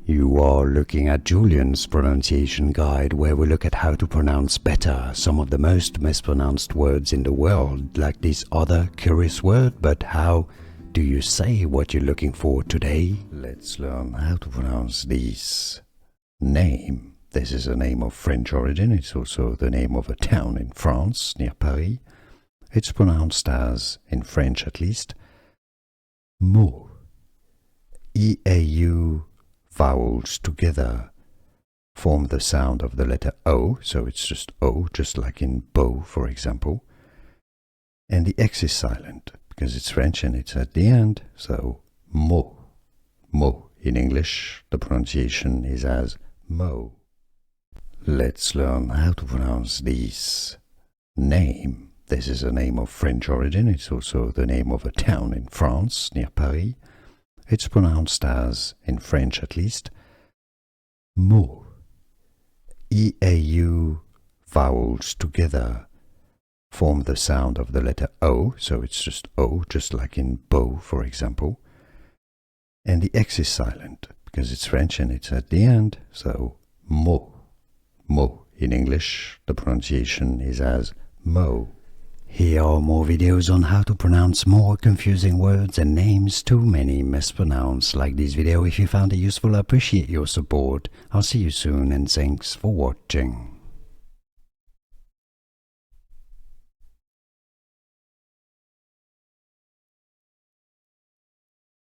You are looking at Julian's pronunciation guide, where we look at how to pronounce better some of the most mispronounced words in the world, like this other curious word. But how do you say what you're looking for today? Let's learn how to pronounce this name. This is a name of French origin. It's also the name of a town in France, near Paris. It's pronounced as, in French at least, Meaux. E-A-U vowels together form the sound of the letter O, so it's just O, just like in beau, for example. And the X is silent, because it's French and it's at the end, so Meaux. Meaux. In English, the pronunciation is as Meaux. Let's learn how to pronounce this name. This is a name of French origin. It's also the name of a town in France, near Paris. It's pronounced as, in French at least, Meaux. E-A-U vowels together form the sound of the letter O, so it's just O, just like in beau, for example. And the X is silent, because it's French and it's at the end, so Meaux. Meaux. In English, the pronunciation is as Meaux. Here are more videos on how to pronounce more confusing words and names too many mispronounced. Like this video if you found it useful. I appreciate your support. I'll see you soon and thanks for watching.